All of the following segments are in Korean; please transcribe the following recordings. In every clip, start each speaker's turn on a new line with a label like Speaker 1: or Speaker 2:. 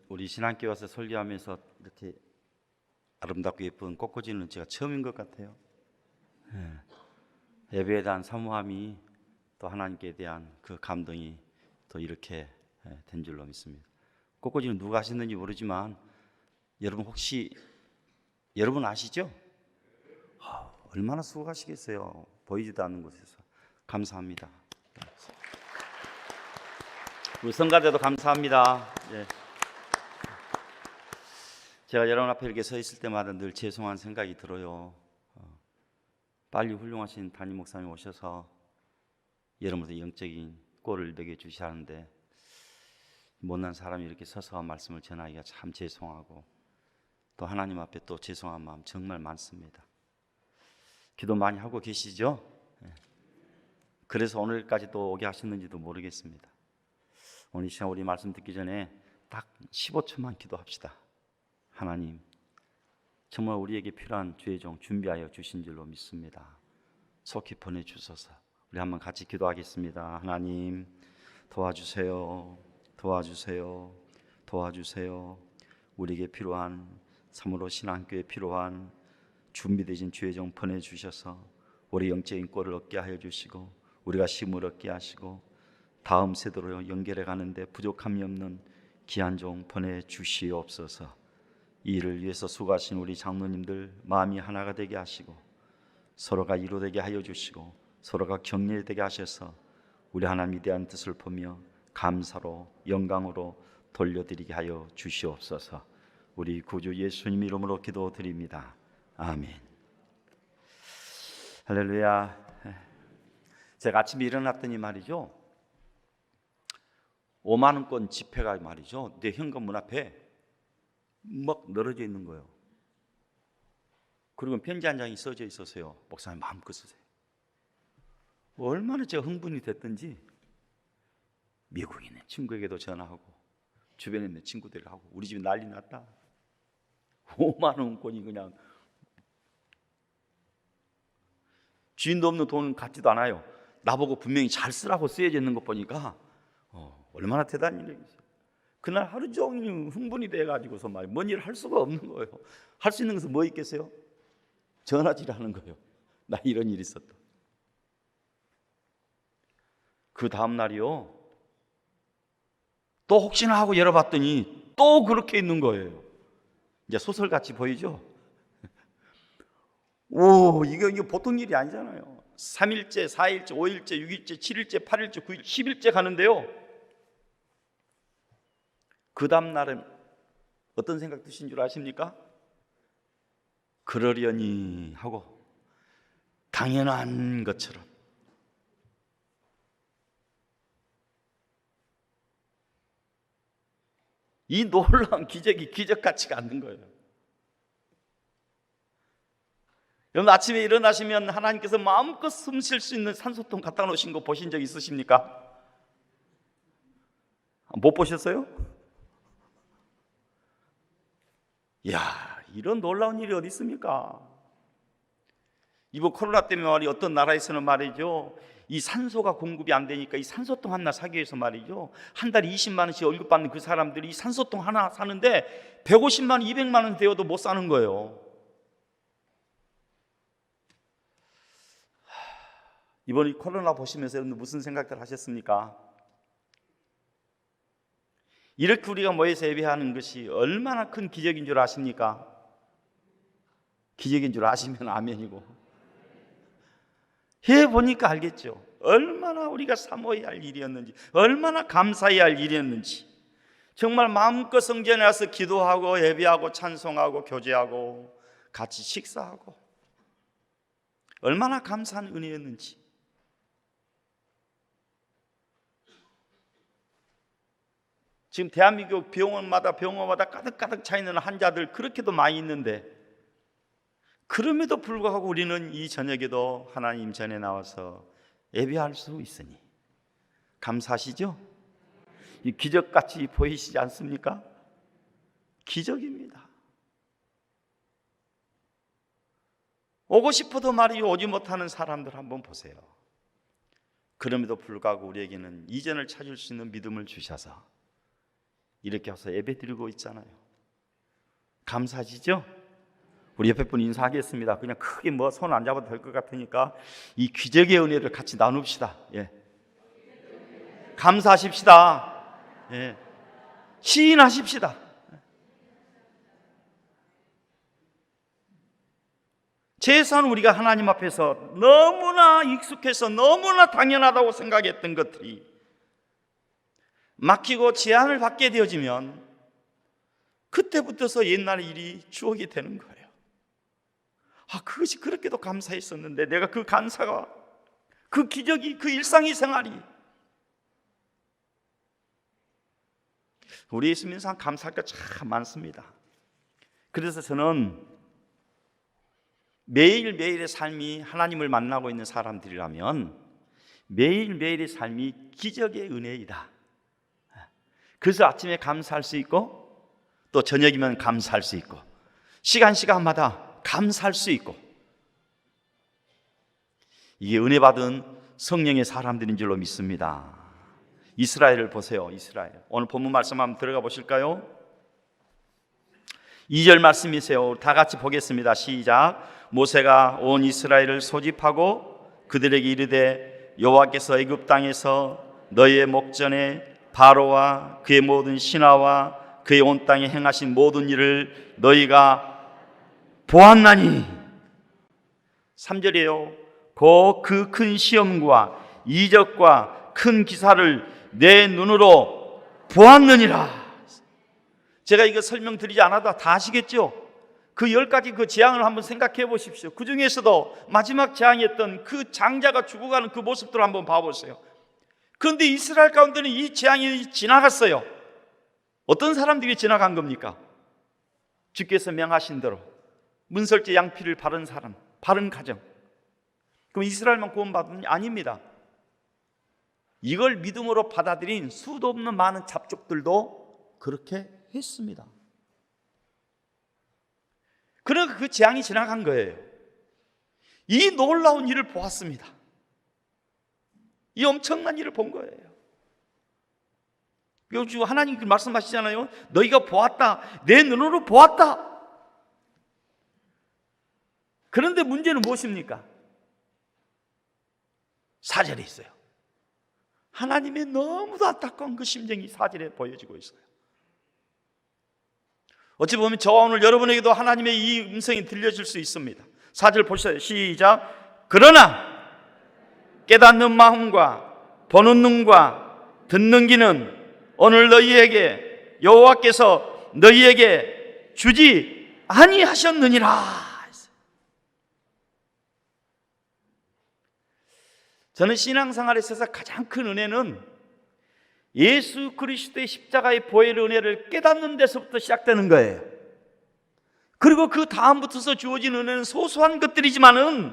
Speaker 1: 우리 신학교 와서 설교하면서 이렇게 아름답고 예쁜 꽃꽂이는 제가 처음인 것 같아요. 예배에 대한 사모함이 또 하나님께 대한 그 감동이 또 이렇게 된 줄로 믿습니다. 꽃꽂이는 누가 하셨는지 모르지만 여러분 혹시 여러분 아시죠? 얼마나 수고하시겠어요. 보이지도 않는 곳에서. 감사합니다. 우리 성가대도 감사합니다. 예. 제가 여러분 앞에 이렇게 서 있을 때마다 늘 죄송한 생각이 들어요. 빨리 훌륭하신 담임 목사님 오셔서 여러분들 영적인 꼴을 먹여주셔야 하는데 못난 사람이 이렇게 서서 말씀을 전하기가 참 죄송하고 또 하나님 앞에 또 죄송한 마음 정말 많습니다. 기도 많이 하고 계시죠? 그래서 오늘까지 또 오게 하셨는지도 모르겠습니다. 오늘 이 시간 우리 말씀 듣기 전에 딱 15초만 기도합시다. 하나님, 정말 우리에게 필요한 주의 종 준비하여 주신 줄로 믿습니다. 속히 보내주소서. 우리 한번 같이 기도하겠습니다. 하나님, 도와주세요. 도와주세요. 도와주세요. 우리에게 필요한, 참으로 신앙교에 필요한 준비되신 주의 종 보내주셔서 우리 영적인 꼴을 얻게 하여 주시고 우리가 힘을 얻게 하시고 다음 세대로 연결해 가는데 부족함이 없는 귀한 종 보내주시옵소서. 이 일을 위해서 수고하신 우리 장로님들 마음이 하나가 되게 하시고 서로가 이루되게 하여 주시고 서로가 격려되게 하셔서 우리 하나님에 대한 뜻을 보며 감사로 영광으로 돌려드리게 하여 주시옵소서. 우리 구주 예수님 이름으로 기도드립니다. 아멘. 할렐루야. 제가 아침에 일어났더니 말이죠, 5만 원권 지폐가 말이죠 내 현관 문 앞에 막 늘어져 있는 거예요. 그리고 편지 한 장이 써져 있었어요. 목사님 마음껏 쓰세요. 얼마나 제가 흥분이 됐든지 미국에 있는 친구에게도 전화하고 주변에 있는 친구들하고 우리 집에 난리 났다. 5만 원권이 그냥 주인도 없는 돈 같지도 않아요. 나보고 분명히 잘 쓰라고 쓰여져 있는 것 보니까 얼마나 대단한 일이겠어요. 그날 하루 종일 흥분이 돼가지고서 막 뭔 일을 할 수가 없는 거예요. 할 수 있는 것은 뭐 있겠어요? 전화질 하는 거예요. 나 이런 일이 있었다. 그 다음 날이요, 또 혹시나 하고 열어봤더니 또 그렇게 있는 거예요. 이제 소설같이 보이죠? 오, 이거 보통 일이 아니잖아요. 3일째, 4일째, 5일째, 6일째, 7일째, 8일째, 9일, 10일째 가는데요, 그 다음 날은 어떤 생각 드신 줄 아십니까? 그러려니 하고 당연한 것처럼 이 놀라운 기적이 기적같지가 않는 거예요. 여러분 아침에 일어나시면 하나님께서 마음껏 숨 쉴 수 있는 산소통 갖다 놓으신 거 보신 적 있으십니까? 못 보셨어요? 이야, 이런 놀라운 일이 어디 있습니까? 이번 코로나 때문에 말이 어떤 나라에서는 말이죠, 이 산소가 공급이 안 되니까 이 산소통 하나 사기 위해서 말이죠, 한 달에 20만 원씩 월급 받는 그 사람들이 이 산소통 하나 사는데 150만 원, 200만 원 되어도 못 사는 거예요. 이번 이 코로나 보시면서 여러분들 무슨 생각들 하셨습니까? 이렇게 우리가 모여서 예배하는 것이 얼마나 큰 기적인 줄 아십니까? 기적인 줄 아시면 아멘이고, 해보니까 알겠죠. 얼마나 우리가 사모해야 할 일이었는지, 얼마나 감사해야 할 일이었는지. 정말 마음껏 성전에 와서 기도하고 예배하고 찬송하고 교제하고 같이 식사하고 얼마나 감사한 은혜였는지. 지금 대한민국 병원마다 가득가득 차 있는 환자들 그렇게도 많이 있는데, 그럼에도 불구하고 우리는 이 저녁에도 하나님 전에 나와서 예배할 수 있으니 감사하시죠? 이 기적같이 보이시지 않습니까? 기적입니다. 오고 싶어도 말이 오지 못하는 사람들 한번 보세요. 그럼에도 불구하고 우리에게는 이전을 찾을 수 있는 믿음을 주셔서 이렇게 와서 예배 드리고 있잖아요. 감사하시죠? 우리 옆에 분 인사하겠습니다. 그냥 크게 뭐 손 안 잡아도 될 것 같으니까 이 기적의 은혜를 같이 나눕시다. 예. 감사하십시다. 예. 시인하십시다. 최소한 우리가 하나님 앞에서 너무나 익숙해서 너무나 당연하다고 생각했던 것들이 막히고 제한을 받게 되어지면 그때부터서 옛날 일이 추억이 되는 거예요. 그것이 그렇게도 감사했었는데 내가 그 감사가, 그 기적이, 그 일상의 생활이, 우리 예수 믿는 사람 감사할 게 참 많습니다. 그래서 저는 매일매일의 삶이 하나님을 만나고 있는 사람들이라면 매일매일의 삶이 기적의 은혜이다. 그래서 아침에 감사할 수 있고 또 저녁이면 감사할 수 있고 시간마다 감사할 수 있고, 이게 은혜 받은 성령의 사람들인 줄로 믿습니다. 이스라엘을 보세요. 이스라엘. 오늘 본문 말씀 한번 들어가 보실까요? 2절 말씀이세요. 다 같이 보겠습니다. 시작. 모세가 온 이스라엘을 소집하고 그들에게 이르되 여호와께서 애굽 땅에서 너희의 목전에 바로와 그의 모든 신하와 그의 온 땅에 행하신 모든 일을 너희가 보았나니. 3절이에요. 그 큰 시험과 이적과 큰 기사를 내 눈으로 보았느니라. 제가 이거 설명드리지 않아도 다 아시겠죠? 그 10가지 그 재앙을 한번 생각해 보십시오. 그 중에서도 마지막 재앙이었던 그 장자가 죽어가는 그 모습들을 한번 봐보세요. 그런데 이스라엘 가운데는 이 재앙이 지나갔어요. 어떤 사람들이 지나간 겁니까? 주께서 명하신 대로 문설제 양피를 바른 사람, 바른 가정. 그럼 이스라엘만 구원받은 게 아닙니다. 이걸 믿음으로 받아들인 수도 없는 많은 잡족들도 그렇게 했습니다. 그러니까 그 재앙이 지나간 거예요. 이 놀라운 일을 보았습니다. 이 엄청난 일을 본 거예요. 요즘 하나님 말씀하시잖아요. 너희가 보았다. 내 눈으로 보았다. 그런데 문제는 무엇입니까? 4절에 있어요. 하나님의 너무도 안타까운 그 심정이 4절에 보여지고 있어요. 어찌 보면 저와 오늘 여러분에게도 하나님의 이 음성이 들려질 수 있습니다. 4절 보세요. 시작. 그러나 깨닫는 마음과 보는 눈과 듣는 귀는 오늘 너희에게 여호와께서 너희에게 주지 아니하셨느니라. 저는 신앙생활에 있어서 가장 큰 은혜는 예수 그리스도의 십자가의 보혈의 은혜를 깨닫는 데서부터 시작되는 거예요. 그리고 그 다음부터서 주어진 은혜는 소소한 것들이지만은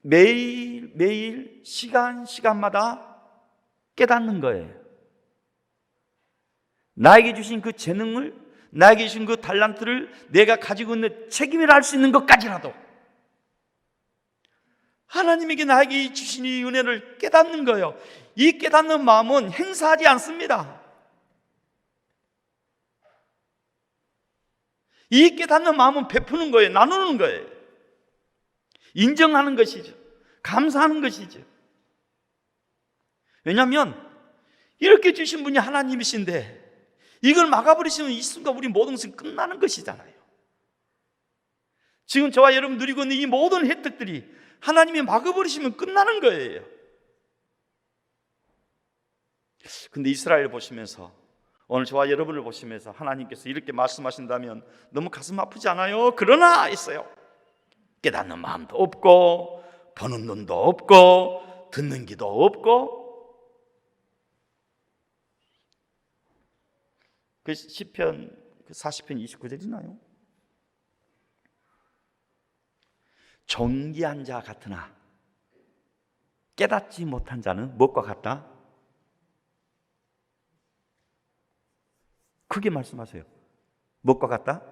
Speaker 1: 매일 시간마다 깨닫는 거예요. 나에게 주신 그 재능을, 나에게 주신 그 달란트를 내가 가지고 있는 책임을 알 수 있는 것까지라도 하나님에게 나에게 주신 이 은혜를 깨닫는 거예요. 이 깨닫는 마음은 행사하지 않습니다. 이 깨닫는 마음은 베푸는 거예요. 나누는 거예요. 인정하는 것이죠. 감사하는 것이죠. 왜냐하면 이렇게 주신 분이 하나님이신데 이걸 막아버리시면 이 순간 우리 모든 것은 끝나는 것이잖아요. 지금 저와 여러분 누리고 있는 이 모든 혜택들이 하나님이 막아버리시면 끝나는 거예요. 근데 이스라엘을 보시면서, 오늘 저와 여러분을 보시면서 하나님께서 이렇게 말씀하신다면 너무 가슴 아프지 않아요? 그러나 있어요. 깨닫는 마음도 없고 보는 눈도 없고 듣는 귀도 없고. 그 시편 40편 29절이나요? 존귀한 자 같으나 깨닫지 못한 자는 무엇과 같다? 크게 말씀하세요. 무엇과 같다?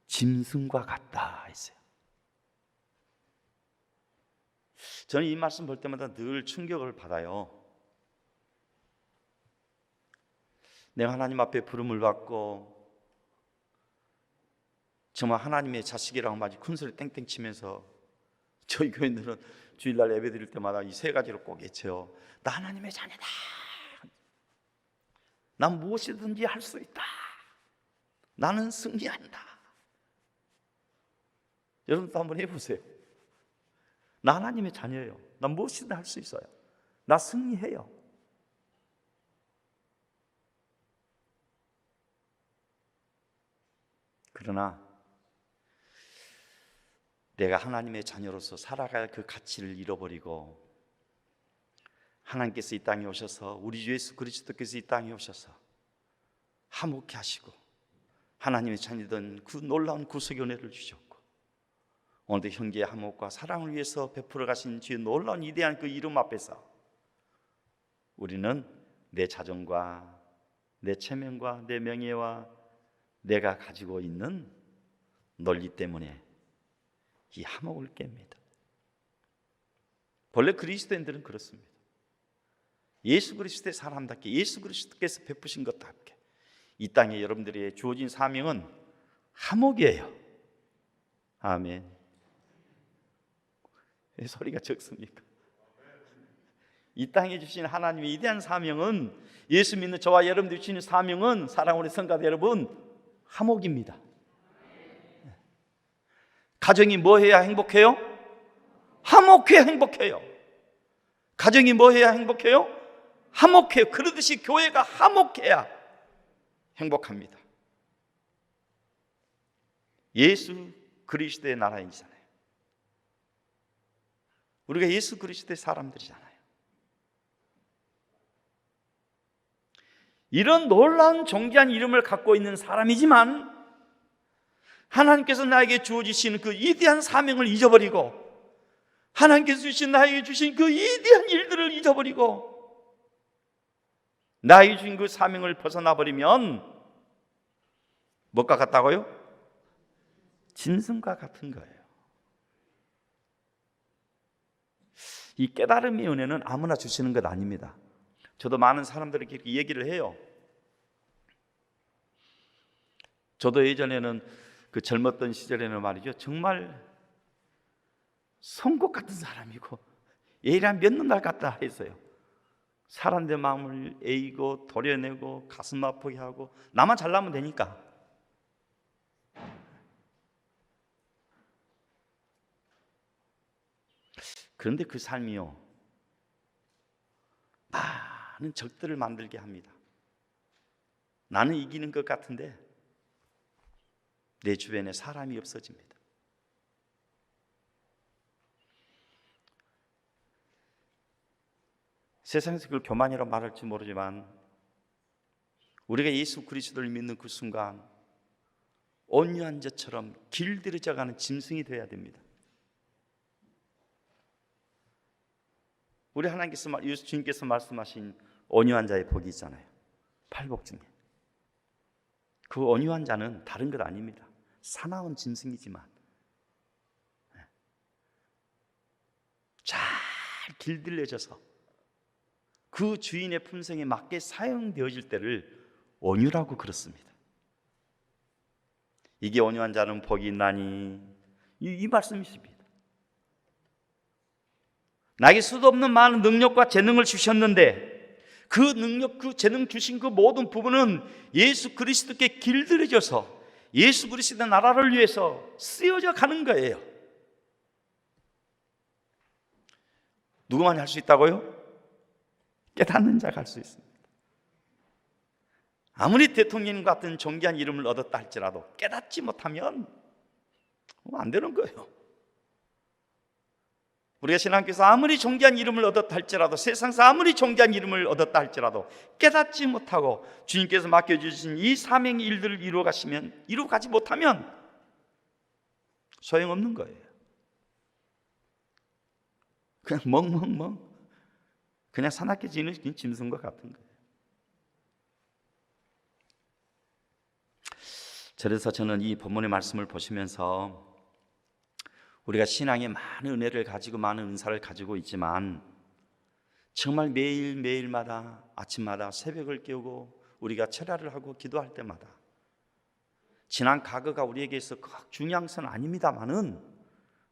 Speaker 1: 짐승과 같다 했어요. 저는 이 말씀 볼 때마다 늘 충격을 받아요. 내가 하나님 앞에 부름을 받고 정말 하나님의 자식이라고 마치 큰소리 땡땡 치면서, 저희 교인들은 주일날 예배 드릴 때마다 이 세 가지로 꼭 외쳐요. 나 하나님의 자녀다. 난 무엇이든지 할 수 있다. 나는 승리한다. 여러분도 한번 해보세요. 나 하나님의 자녀예요. 난 무엇이든 할 수 있어요. 나 승리해요. 그러나 내가 하나님의 자녀로서 살아갈 그 가치를 잃어버리고, 하나님께서 이 땅에 오셔서, 우리 주 예수 그리스도께서 이 땅에 오셔서 화목케 하시고 하나님의 자녀된 그 놀라운 구속의 은혜를 주셨고, 오늘도 형제의 화목과 사랑을 위해서 베풀어 가신 주의 놀라운 위대한 그 이름 앞에서 우리는 내 자존과 내 체면과 내 명예와 내가 가지고 있는 논리 때문에 이 화목을 깹니다. 본래 그리스도인들은 그렇습니다. 예수 그리스도의 사람답게, 예수 그리스도께서 베푸신 것답게 이 땅에 여러분들이 주어진 사명은 화목이에요. 아멘. 왜 소리가 적습니까? 이 땅에 주신 하나님의 위대한 사명은, 예수 믿는 저와 여러분들이 주시는 사명은, 사랑하는 우리 성가대 여러분, 화목입니다. 가정이 뭐 해야 행복해요? 화목해야 행복해요. 가정이 뭐 해야 행복해요? 화목해요. 그러듯이 교회가 화목해야 행복합니다. 예수 그리스도의 나라이잖아요. 우리가 예수 그리스도의 사람들이잖아요. 이런 놀라운 존귀한 이름을 갖고 있는 사람이지만 하나님께서 나에게 주어지신 그 위대한 사명을 잊어버리고, 하나님께서 주신 나에게 주신 그 위대한 일들을 잊어버리고 나에게 주신 그 사명을 벗어나 버리면 뭐가 같다고요? 짐승과 같은 거예요. 이 깨달음의 은혜는 아무나 주시는 것 아닙니다. 저도 많은 사람들에게 이렇게 얘기를 해요. 저도 예전에는 그 젊었던 시절에는 말이죠, 정말 송곳 같은 사람이고 예일한 몇 날 같다 했어요. 사람들 마음을 에이고 도려내고 가슴 아프게 하고 나만 잘나면 되니까. 그런데 그 삶이요, 많은 적들을 만들게 합니다. 나는 이기는 것 같은데 내 주변에 사람이 없어집니다. 세상에서 그걸 교만이라고 말할지 모르지만 우리가 예수 그리스도를 믿는 그 순간 온유한 자처럼 길들여져 가는 짐승이 되어야 됩니다. 우리 하나님께서, 주님께서 말씀하신 온유한 자의 복이 있잖아요. 팔복 중에 그 온유한 자는 다른 것 아닙니다. 사나운 짐승이지만 잘 길들여져서 그 주인의 품성에 맞게 사용되어질 때를 온유라고 그렇습니다. 이게 온유한 자는 복이 있나니, 이 말씀이십니다. 나에게 수도 없는 많은 능력과 재능을 주셨는데 그 능력, 그 재능 주신 그 모든 부분은 예수 그리스도께 길들여져서 예수 그리스도의 나라를 위해서 쓰여져 가는 거예요. 누구만이 할 수 있다고요? 깨닫는 자가 할 수 있습니다. 아무리 대통령 같은 존귀한 이름을 얻었다 할지라도 깨닫지 못하면 안 되는 거예요. 우리가 신앙께서 아무리 존귀한 이름을 얻었다 할지라도, 세상에서 아무리 존귀한 이름을 얻었다 할지라도 깨닫지 못하고 주님께서 맡겨주신 이 사명의 일들을 이루어가지 못하면 소용없는 거예요. 그냥 멍멍멍 그냥 사납게 지는 짐승과 같은 거예요. 그래서 저는 이 본문의 말씀을 보시면서 우리가 신앙에 많은 은혜를 가지고 많은 은사를 가지고 있지만 정말 매일매일마다 아침마다 새벽을 깨우고 우리가 철야를 하고 기도할 때마다 지난 과거가 우리에게 있어 중요한 것은 아닙니다만은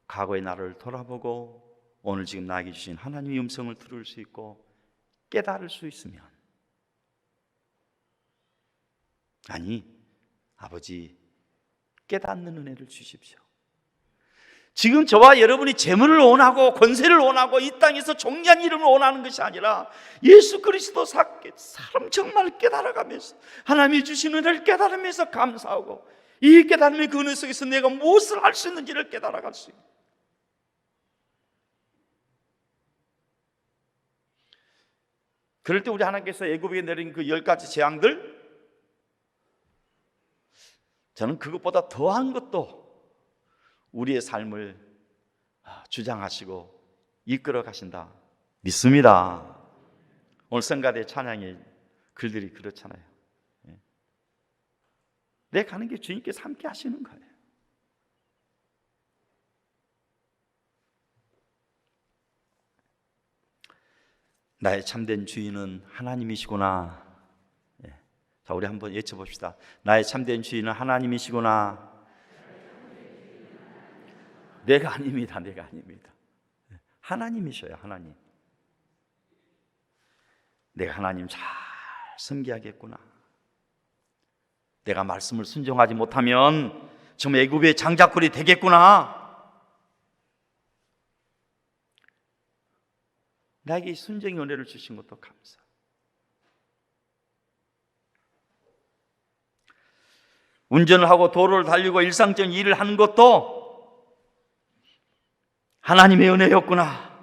Speaker 1: 과거의 나를 돌아보고 오늘 지금 나에게 주신 하나님의 음성을 들을 수 있고 깨달을 수 있으면, 아니 아버지 깨닫는 은혜를 주십시오. 지금 저와 여러분이 재물을 원하고 권세를 원하고 이 땅에서 존귀한 이름을 원하는 것이 아니라 예수 그리스도 사람 정말 깨달아가면서 하나님이 주신 은혜를 깨달으면서 감사하고 이 깨달음의 그 은혜 속에서 내가 무엇을 할 수 있는지를 깨달아갈 수 있는, 그럴 때 우리 하나님께서 애굽에 내린 그 10가지 재앙들, 저는 그것보다 더한 것도 우리의 삶을 주장하시고 이끌어 가신다 믿습니다. 오늘 성가대 찬양의 글들이 그렇잖아요. 내 가는 게 주님께서 함께 하시는 거예요. 나의 참된 주인은 하나님이시구나. 자, 우리 한번 외쳐봅시다. 나의 참된 주인은 하나님이시구나. 내가 아닙니다. 내가 아닙니다. 하나님이셔요. 하나님. 내가 하나님 잘 섬겨야겠구나. 내가 말씀을 순종하지 못하면 정말 애굽의 장자권이 되겠구나. 나에게 순종의 은혜를 주신 것도 감사. 운전을 하고 도로를 달리고 일상적인 일을 하는 것도 하나님의 은혜였구나.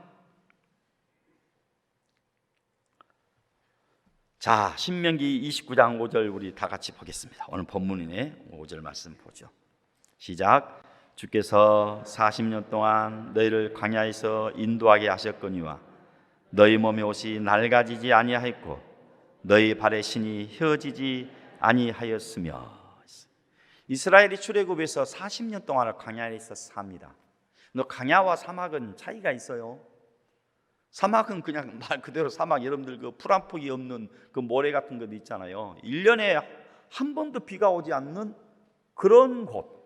Speaker 1: 자, 신명기 29장 5절 우리 다 같이 보겠습니다. 오늘 본문이네. 5절 말씀 보죠. 시작. 주께서 40년 동안 너희를 광야에서 인도하게 하셨거니와 너희 몸의 옷이 낡아지지 아니하였고 너희 발의 신이 휘어지지 아니하였으며. 이스라엘이 출애굽에서 40년 동안 광야에서 삽니다. 너 광야와 사막은 차이가 있어요. 사막은 그냥 말 그대로 사막, 여러분들 그 풀 한 폭이 없는 그 모래 같은 것 있잖아요. 1년에 한 번도 비가 오지 않는 그런 곳.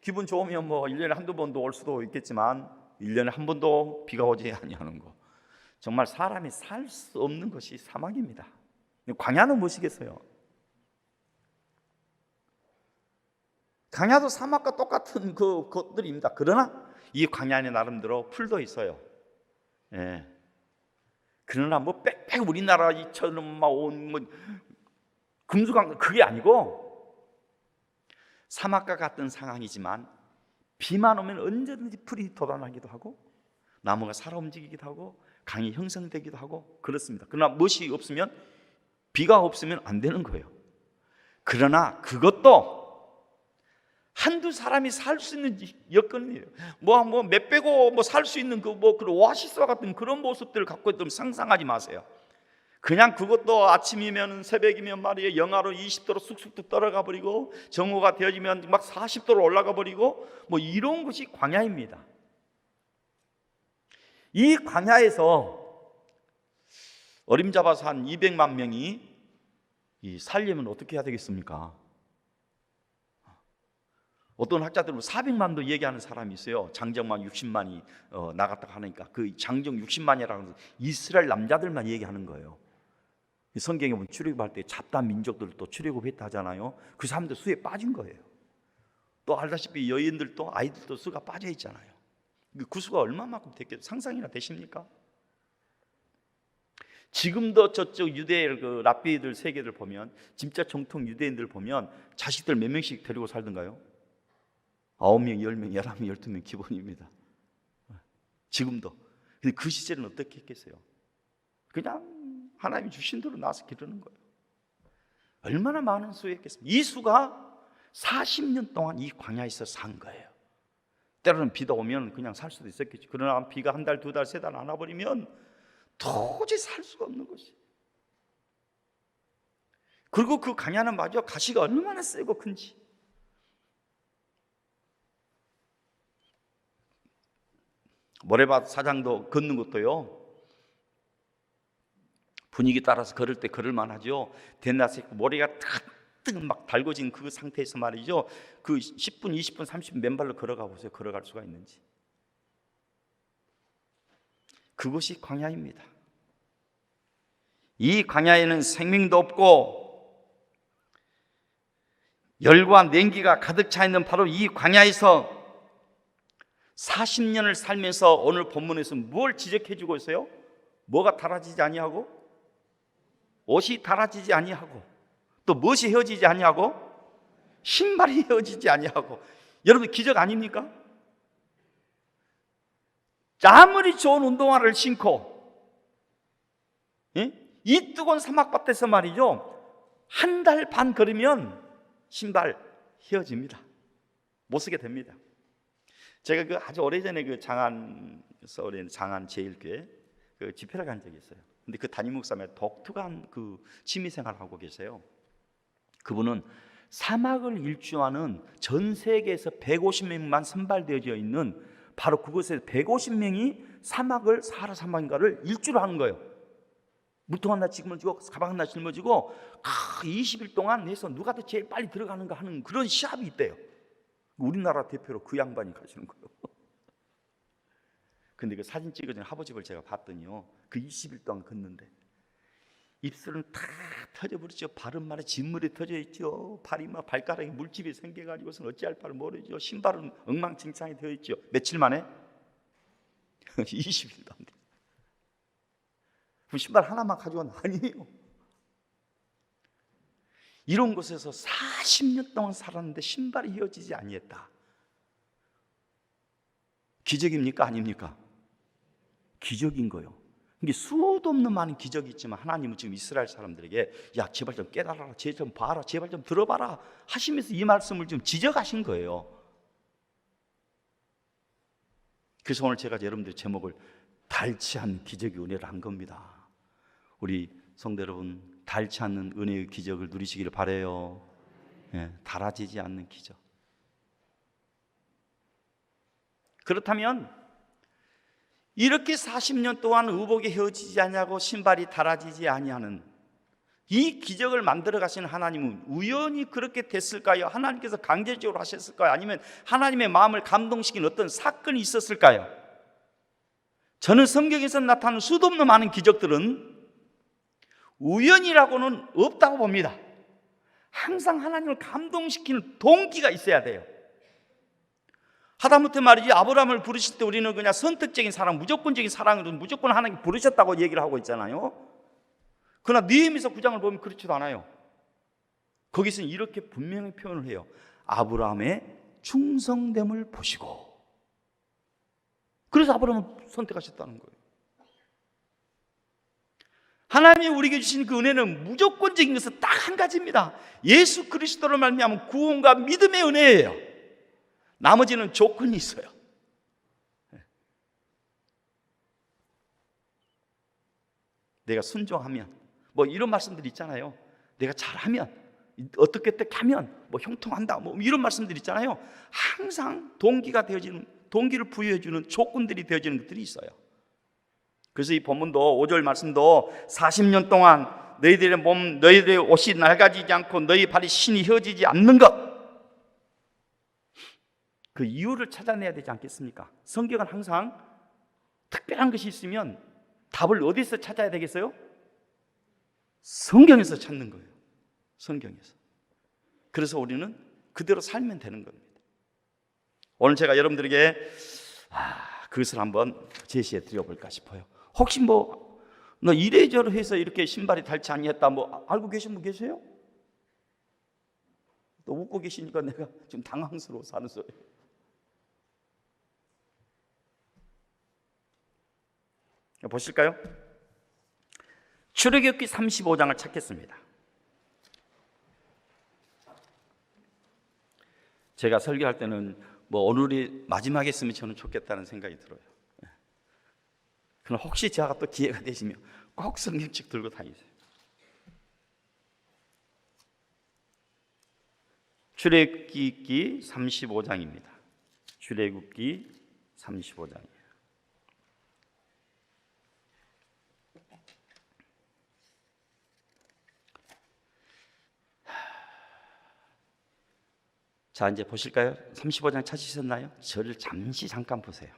Speaker 1: 기분 좋으면 1년에 한두 번도 올 수도 있겠지만 1년에 한 번도 비가 오지 아니하는 거. 정말 사람이 살 수 없는 것이 사막입니다. 광야는 무엇이겠어요? 광야도 사막과 똑같은 그 것들입니다. 그러나 이 광야에 나름대로 풀도 있어요. 예. 그러나 빽빽 우리나라처럼 금수강 그게 아니고 사막과 같은 상황이지만 비만 오면 언제든지 풀이 돋아나기도 하고 나무가 살아 움직이기도 하고 강이 형성되기도 하고 그렇습니다. 그러나 무엇이 없으면, 비가 없으면 안 되는 거예요. 그러나 그것도 한두 사람이 살 수 있는 여건이에요. 몇백오 살 수 있는 그런 오아시스와 같은 그런 모습들을 갖고 있다면 상상하지 마세요. 그냥 그것도 아침이면 새벽이면 말이에요. 영하로 20도로 쑥쑥 떨어가 버리고 정오가 되어지면 막 40도로 올라가 버리고 이런 것이 광야입니다. 이 광야에서 어림잡아서 한 200만 명이 살려면 어떻게 해야 되겠습니까? 어떤 학자들은 400만도 얘기하는 사람이 있어요. 장정만 60만이 나갔다 하니까 그 장정 60만이라는 이스라엘 남자들만 얘기하는 거예요. 성경에 보면 출애굽할 때 잡다한 민족들도 출애굽했다 하잖아요. 그 사람들 수에 빠진 거예요. 또 알다시피 여인들도 아이들도 수가 빠져 있잖아요. 그 수가 얼마만큼 됐겠어요? 상상이나 되십니까? 지금도 저쪽 유대 그 랍비들 세계들 보면 진짜 정통 유대인들 보면 자식들 몇 명씩 데리고 살던가요? 9명, 10명, 11명, 12명 기본입니다. 지금도. 근데 그 시절은 어떻게 했겠어요? 그냥 하나님이 주신 대로 나서 기르는 거예요. 얼마나 많은 수였겠습니까? 이 수가 40년 동안 이 광야에서 산 거예요. 때로는 비가 오면 그냥 살 수도 있었겠죠. 그러나 비가 한 달, 두 달, 세 달 안 와버리면 도저히 살 수가 없는 것이. 그리고 그 광야는 마저 가시가 얼마나 세고 큰지. 모래밭 사장도 걷는 것도요, 분위기 따라서 걸을 때 걸을만 하죠. 대낮에 머리가 뜨뜻 막 달궈진 그 상태에서 말이죠, 그 10분, 20분, 30분 맨발로 걸어가 보세요. 걸어갈 수가 있는지. 그것이 광야입니다. 이 광야에는 생명도 없고 열과 냉기가 가득 차 있는 바로 이 광야에서 40년을 살면서 오늘 본문에서 뭘 지적해 주고 있어요? 뭐가 달아지지 아니하고, 옷이 달아지지 아니하고, 또 무엇이 헤어지지 아니하고, 신발이 헤어지지 아니하고. 여러분, 기적 아닙니까? 아무리 좋은 운동화를 신고, 이 뜨거운 사막밭에서 말이죠, 한 달 반 걸으면 신발 헤어집니다. 못 쓰게 됩니다. 제가 그 아주 오래전에 그 서울에 장안 제일교회 그 집회를 간 적이 있어요. 근데 그 담임 목사님이 독특한 그 취미 생활을 하고 계세요. 그분은 사막을 일주하는 전 세계에서 150명만 선발되어져 있는 바로 그곳에서 150명이 사하라 사막인가를 일주를 하는 거예요. 물통 하나 짊어지고 가방 하나 짊어지고 20일 동안 해서 누가 더 제일 빨리 들어가는가 하는 그런 시합이 있대요. 우리나라 대표로 그 양반이 가시는 거예요. 근데 그 사진 찍어준 아버집을 제가 봤더니요, 그 20일 동안 걷는데 입술은 다 터져버렸죠. 발은 말에 진물이 터져 있죠. 발이 막 발가락에 물집이 생겨가지고서는 어찌할 바를 모르죠. 신발은 엉망진창이 되어 있죠. 며칠 만에 20일도 안 돼. 그럼 신발 하나만 가져온 아니에요. 이런 곳에서 40년 동안 살았는데 신발이 헤어지지 아니했다. 기적입니까? 아닙니까? 기적인 거예요. 이게 수도 없는 많은 기적이 있지만 하나님은 지금 이스라엘 사람들에게 야, 제발 좀 깨달아라, 제발 좀 봐라, 제발 좀 들어봐라 하시면서 이 말씀을 좀 지적하신 거예요. 그래서 오늘 제가 여러분들 제목을 닳지 않는 기적의 은혜를 한 겁니다. 우리 성도 여러분, 닳지 않는 은혜의 기적을 누리시기를 바라요. 닳아지지 않는 기적. 그렇다면 이렇게 40년 동안 의복이 헤어지지 아니하고 신발이 닳아지지 아니하는 이 기적을 만들어 가신 하나님은 우연히 그렇게 됐을까요? 하나님께서 강제적으로 하셨을까요? 아니면 하나님의 마음을 감동시킨 어떤 사건이 있었을까요? 저는 성경에서 나타나는 수도 없는 많은 기적들은 우연이라고는 없다고 봅니다. 항상 하나님을 감동시키는 동기가 있어야 돼요. 하다못해 말이지, 아브라함을 부르실 때 우리는 그냥 선택적인 사랑, 무조건적인 사랑으로 무조건 하나님 부르셨다고 얘기를 하고 있잖아요. 그러나 느헤미야 9장을 보면 그렇지도 않아요. 거기서는 이렇게 분명히 표현을 해요. 아브라함의 충성됨을 보시고. 그래서 아브라함을 선택하셨다는 거예요. 하나님이 우리에게 주신 그 은혜는 무조건적인 것은 딱 한 가지입니다. 예수 그리스도를 말미암은 구원과 믿음의 은혜예요. 나머지는 조건이 있어요. 내가 순종하면, 뭐 이런 말씀들이 있잖아요. 내가 잘하면, 어떻게 하면 뭐 형통한다, 뭐 이런 말씀들이 있잖아요. 항상 동기가 되어지는, 동기를 부여해주는 조건들이 되어지는 것들이 있어요. 그래서 이 본문도 5절 말씀도 40년 동안 너희들의 몸, 너희들의 옷이 낡아지지 않고 너희 발이 신이 휘어지지 않는 것, 그 이유를 찾아내야 되지 않겠습니까? 성경은 항상 특별한 것이 있으면 답을 어디서 찾아야 되겠어요? 성경에서 찾는 거예요. 성경에서. 그래서 우리는 그대로 살면 되는 겁니다. 오늘 제가 여러분들에게 그것을 한번 제시해 드려볼까 싶어요. 혹시 너 이래저래 해서 이렇게 신발이 닳지 아니했다, 뭐 알고 계신 분 계세요? 또 웃고 계시니까 내가 좀 당황스러워서 하는 소리예요. 보실까요? 출애굽기 35장을 찾겠습니다. 제가 설교할 때는 오늘이 마지막에 했으면 저는 좋겠다는 생각이 들어요. 그럼 혹시 제가 또 기회가 되시면 꼭 성경책 들고 다니세요. 출애굽기 35장입니다. 출애굽기 35장이에요. 자, 이제 보실까요? 35장 찾으셨나요? 저를 잠깐 보세요.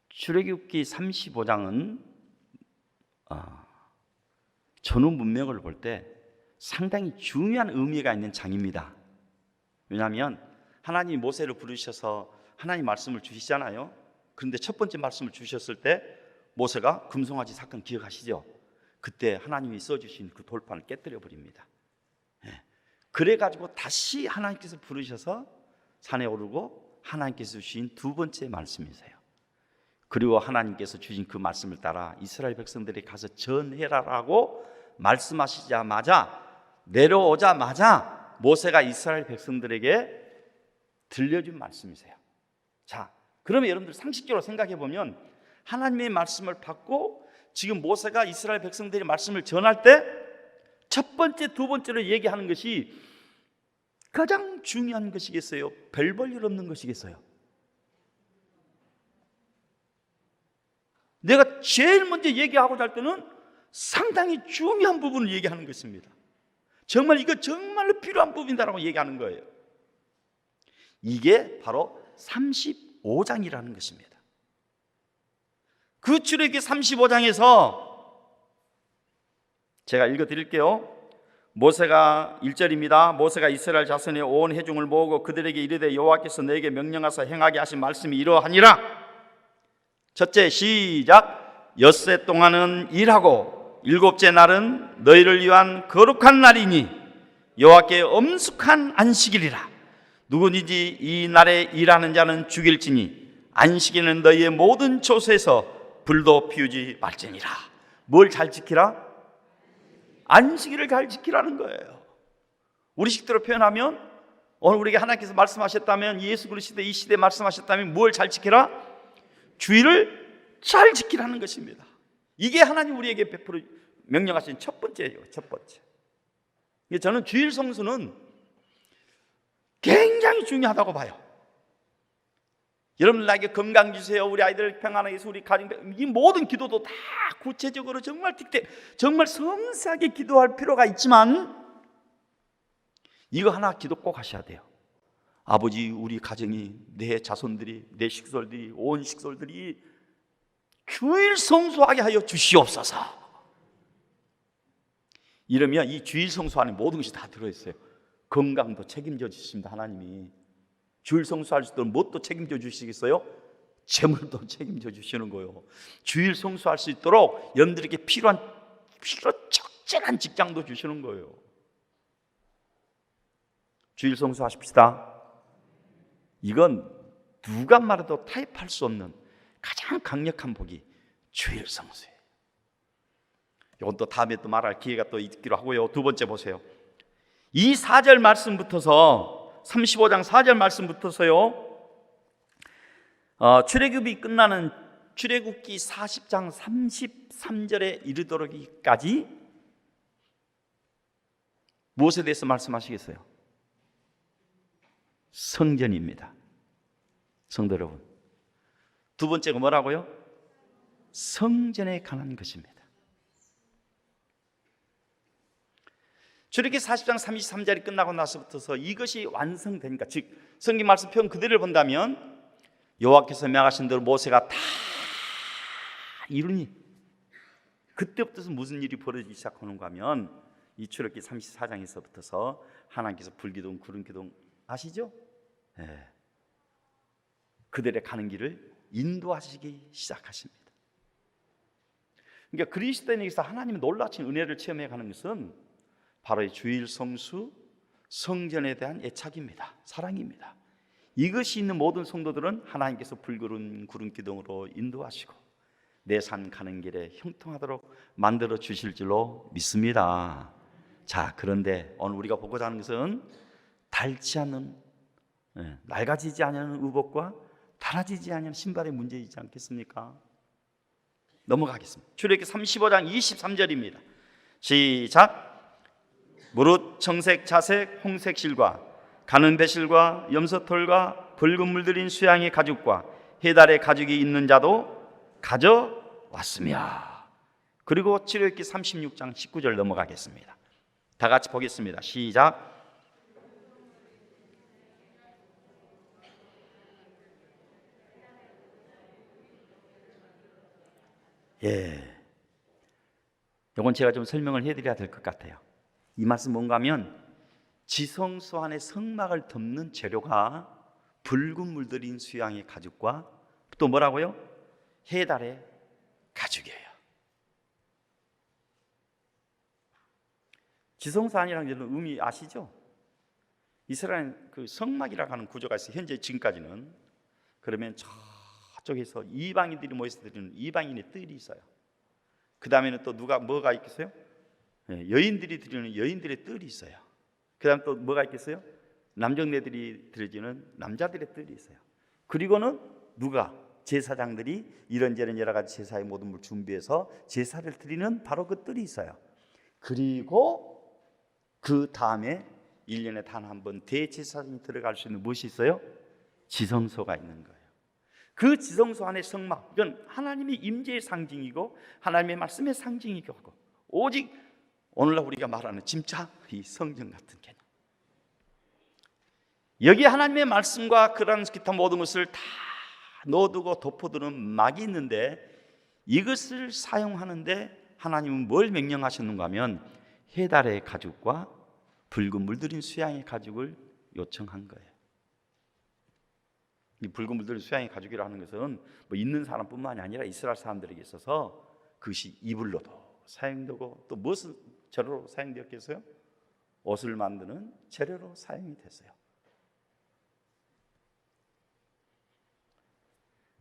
Speaker 1: 출애굽기 35장은 전후 문명을 볼 때 상당히 중요한 의미가 있는 장입니다. 왜냐하면 하나님이 모세를 부르셔서 하나님 말씀을 주시잖아요. 그런데 첫 번째 말씀을 주셨을 때 모세가 금송아지 사건 기억하시죠? 그때 하나님이 써주신 그 돌판을 깨뜨려 버립니다. 그래가지고 다시 하나님께서 부르셔서 산에 오르고 하나님께서 주신 두 번째 말씀이세요. 그리고 하나님께서 주신 그 말씀을 따라 이스라엘 백성들이 가서 전해라라고 말씀하시자마자 내려오자마자 모세가 이스라엘 백성들에게 들려준 말씀이세요. 자, 그러면 여러분들 상식적으로 생각해 보면 하나님의 말씀을 받고 지금 모세가 이스라엘 백성들의 말씀을 전할 때 첫 번째, 두 번째로 얘기하는 것이 가장 중요한 것이겠어요? 별 볼 일 없는 것이겠어요? 내가 제일 먼저 얘기하고자 할 때는 상당히 중요한 부분을 얘기하는 것입니다. 정말 이거 정말로 필요한 부분이다라고 얘기하는 거예요. 이게 바로 35장이라는 것입니다. 그 출애굽기 35장에서 제가 읽어드릴게요. 모세가 1절입니다. 모세가 이스라엘 자손의 온 회중을 모으고 그들에게 이르되 여호와께서 내게 명령하사 행하게 하신 말씀이 이러하니라. 첫째, 시작. 엿새 동안은 일하고 일곱째 날은 너희를 위한 거룩한 날이니 여호와께 엄숙한 안식일이라. 누구든지 이 날에 일하는 자는 죽일지니 안식일은 너희의 모든 초소에서 불도 피우지 말지니라. 뭘 잘 지키라? 안식일을 잘 지키라는 거예요. 우리 식대로 표현하면 오늘 우리에게 하나님께서 말씀하셨다면, 예수 그리스도 이 시대에 말씀하셨다면 뭘 잘 지키라? 주일을 잘 지키라는 것입니다. 이게 하나님 우리에게 베풀어 명령하신 첫 번째예요. 첫 번째. 저는 주일 성수는 굉장히 중요하다고 봐요. 여러분들 나에게 건강 주세요, 우리 아이들 평안하게 해서 우리 가정, 이 모든 기도도 다 구체적으로 정말 정말 섬세하게 기도할 필요가 있지만 이거 하나 기도 꼭 하셔야 돼요. 아버지, 우리 가정이, 내 자손들이, 내 식솔들이, 온 식솔들이 주일 성수하게 하여 주시옵소서. 이러면 이 주일 성수 안에 모든 것이 다 들어있어요. 건강도 책임져 주십니다. 하나님이 주일 성수할 수 있도록 무엇도 책임져 주시겠어요? 재물도 책임져 주시는 거예요. 주일 성수할 수 있도록 여러분들에게 필요 적절한 직장도 주시는 거예요. 주일 성수하십시다. 이건 누가 말해도 타협할 수 없는 가장 강력한 복이 주일 성수예요. 이건 또 다음에 또 말할 기회가 또 있기로 하고요. 두 번째 보세요. 이 4절 말씀부터서 35장 4절 말씀부터서요, 출애굽이 끝나는 출애굽기 40장 33절에 이르도록까지 무엇에 대해서 말씀하시겠어요? 성전입니다. 성도 여러분, 두 번째가 뭐라고요? 성전에 관한 것입니다. 출애굽기 40장 33절이 끝나고 나서부터서 이것이 완성되니까, 즉 성경 말씀 표현 그대로 본다면 여호와께서 명하신 대로 모세가 다 이루니 그때부터 무슨 일이 벌어지기 시작하는가 하면 이 출애굽기 34장에서부터서 하나님께서 불기둥 구름기둥 아시죠? 네. 그들의 가는 길을 인도하시기 시작하십니다. 그러니까 그리스도인에게서 하나님의 놀라운 은혜를 체험해 가는 것은 바로 이 주일 성수, 성전에 대한 애착입니다. 사랑입니다. 이것이 있는 모든 성도들은 하나님께서 불구른 구름기둥으로 인도하시고 내 삶 가는 길에 형통하도록 만들어 주실 줄로 믿습니다. 자, 그런데 오늘 우리가 보고자 하는 것은 닳지 않는, 낡아지지 않는 의복과 닳아지지 않는 신발의 문제이지 않겠습니까? 넘어가겠습니다. 출애굽기 35장 23절입니다. 시작. 무릇 청색, 자색, 홍색 실과 가는 배실과 염소털과 붉은 물들인 수양의 가죽과 해달의 가죽이 있는 자도 가져왔으며. 그리고 출애굽기 36장 19절 넘어가겠습니다. 다 같이 보겠습니다. 시작. 예, 이건 제가 좀 설명을 해드려야 될 것 같아요. 이 말씀 뭔가 하면 지성소 안에 성막을 덮는 재료가 붉은 물들인 수양의 가죽과 또 뭐라고요? 해달의 가죽이에요. 지성소 안이라는 의미 아시죠? 이스라엘 그 성막이라고 하는 구조가 있어요. 현재 지금까지는. 그러면 저쪽에서 이방인들이 모여서 드리는 이방인의 뜰이 있어요. 그 다음에는 또 뭐가 있겠어요? 여인들이 드리는 여인들의 뜰이 있어요. 그 다음 또 뭐가 있겠어요? 남정네들이 드려지는 남자들의 뜰이 있어요. 그리고는 제사장들이 이런저런 여러 가지 제사의 모든 걸 준비해서 제사를 드리는 바로 그 뜰이 있어요. 그리고 그 다음에 1년에 단 한 번 대제사장이 들어갈 수 있는 무엇이 있어요? 지성소가 있는 거예요. 그 지성소 안에 성막, 이건 하나님의 임재의 상징이고 하나님의 말씀의 상징이고 오직 오늘날 우리가 말하는 진짜 이 성전 같은 개념. 여기 하나님의 말씀과 그런 기타 모든 것을 다 넣어두고 덮어두는 막이 있는데 이것을 사용하는데 하나님은 뭘 명령하셨는가 하면 해달의 가죽과 붉은 물들인 수양의 가죽을 요청한 거예요. 이 붉은 물들인 수양의 가죽이라고 하는 것은 뭐 있는 사람뿐만이 아니라 이스라엘 사람들에게 있어서 그것이 이불로도 사용되고 또 무슨 재료로 사용되었겠어요? 옷을 만드는 재료로 사용이 됐어요.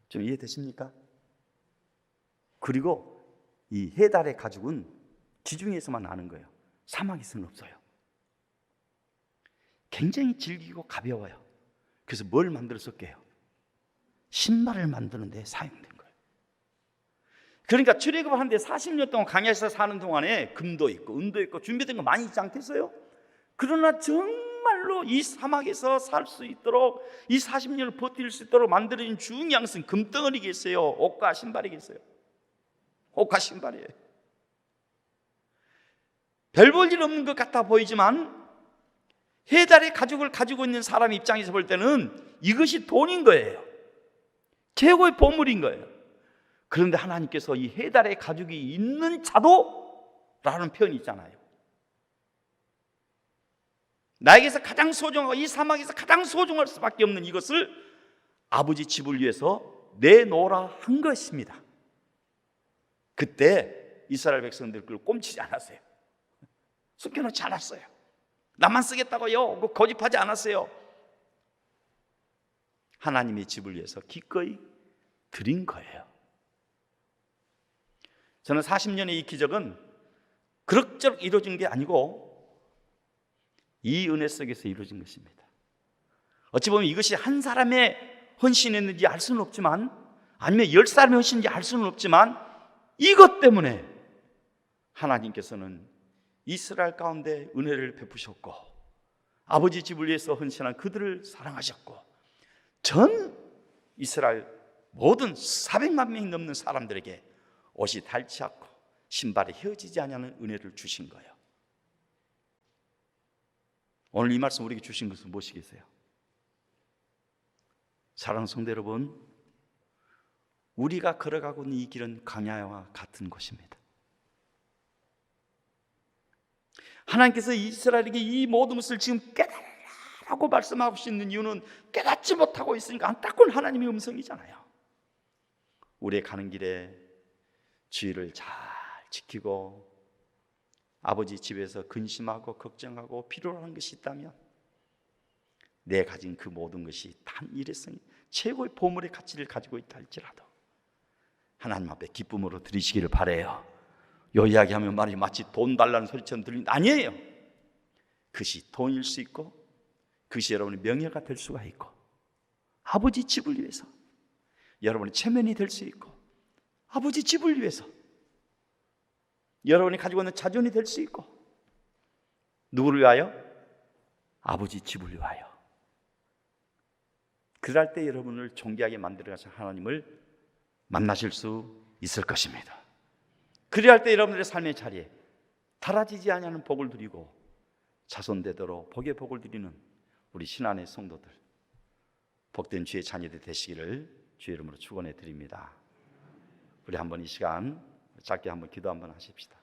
Speaker 1: 좀 이해되십니까? 그리고 이 해달의 가죽은 지중해에서만 나는 거예요. 사막에서는 없어요. 굉장히 질기고 가벼워요. 그래서 뭘 만들었을게요? 신발을 만드는 데 사용된 거예요. 그러니까 출애굽을 하는데 40년 동안 광야에서 사는 동안에 금도 있고 은도 있고 준비된 거 많이 있지 않겠어요? 그러나 정말로 이 사막에서 살 수 있도록 이 40년을 버틸 수 있도록 만들어진 중요한 것은 금덩어리겠어요? 옷과 신발이겠어요? 옷과 신발이에요. 별 볼 일 없는 것 같아 보이지만 해달의 가죽을 가지고 있는 사람 입장에서 볼 때는 이것이 돈인 거예요. 최고의 보물인 거예요. 그런데 하나님께서 이 해달의 가죽이 있는 자도라는 표현이 있잖아요. 나에게서 가장 소중하고 이 사막에서 가장 소중할 수밖에 없는 이것을 아버지 집을 위해서 내놓으라 한 것입니다. 그때 이스라엘 백성들 그걸 꼼치지 않았어요. 숨겨놓지 않았어요. 나만 쓰겠다고요? 고집하지 않았어요. 하나님의 집을 위해서 기꺼이 드린 거예요. 저는 40년의 이 기적은 그럭저럭 이루어진 게 아니고 이 은혜 속에서 이루어진 것입니다. 어찌 보면 이것이 한 사람의 헌신했는지 알 수는 없지만 아니면 10사람의 헌신인지 알 수는 없지만 이것 때문에 하나님께서는 이스라엘 가운데 은혜를 베푸셨고 아버지 집을 위해서 헌신한 그들을 사랑하셨고 전 이스라엘 모든 400만 명이 넘는 사람들에게 옷이 닳지 않고 신발이 헤어지지 않는 은혜를 주신 거예요. 오늘 이 말씀 우리에게 주신 것은 무엇이겠어요? 사랑하는 성도 여러분, 우리가 걸어가고 있는 이 길은 광야와 같은 곳입니다. 하나님께서 이스라엘에게 이 모든 것을 지금 깨달으라고 말씀하고 있는 이유는 깨닫지 못하고 있으니까 안타까운 하나님의 음성이잖아요. 우리의 가는 길에 주의를 잘 지키고 아버지 집에서 근심하고 걱정하고 필요로 하는 것이 있다면 내 가진 그 모든 것이 단 일회성이 최고의 보물의 가치를 가지고 있다 할지라도 하나님 앞에 기쁨으로 드리시기를 바라요. 요 이야기하면 말이 마치 돈 달라는 소리처럼 들리는데 아니에요. 그것이 돈일 수 있고 그것이 여러분의 명예가 될 수가 있고 아버지 집을 위해서 여러분의 체면이 될 수 있고 아버지 집을 위해서 여러분이 가지고 있는 자존이 될 수 있고 누구를 위하여? 아버지 집을 위하여. 그럴 때 여러분을 존귀하게 만들어가신 하나님을 만나실 수 있을 것입니다. 그리할 때 여러분들의 삶의 자리에 달아지지 않는 복을 누리고 자손되도록 복의 복을 누리는 우리 신안의 성도들 복된 주의 자녀들 되시기를 주의 이름으로 축원해 드립니다. 우리 한번 이 시간 짧게 한번 기도 한번 하십시다.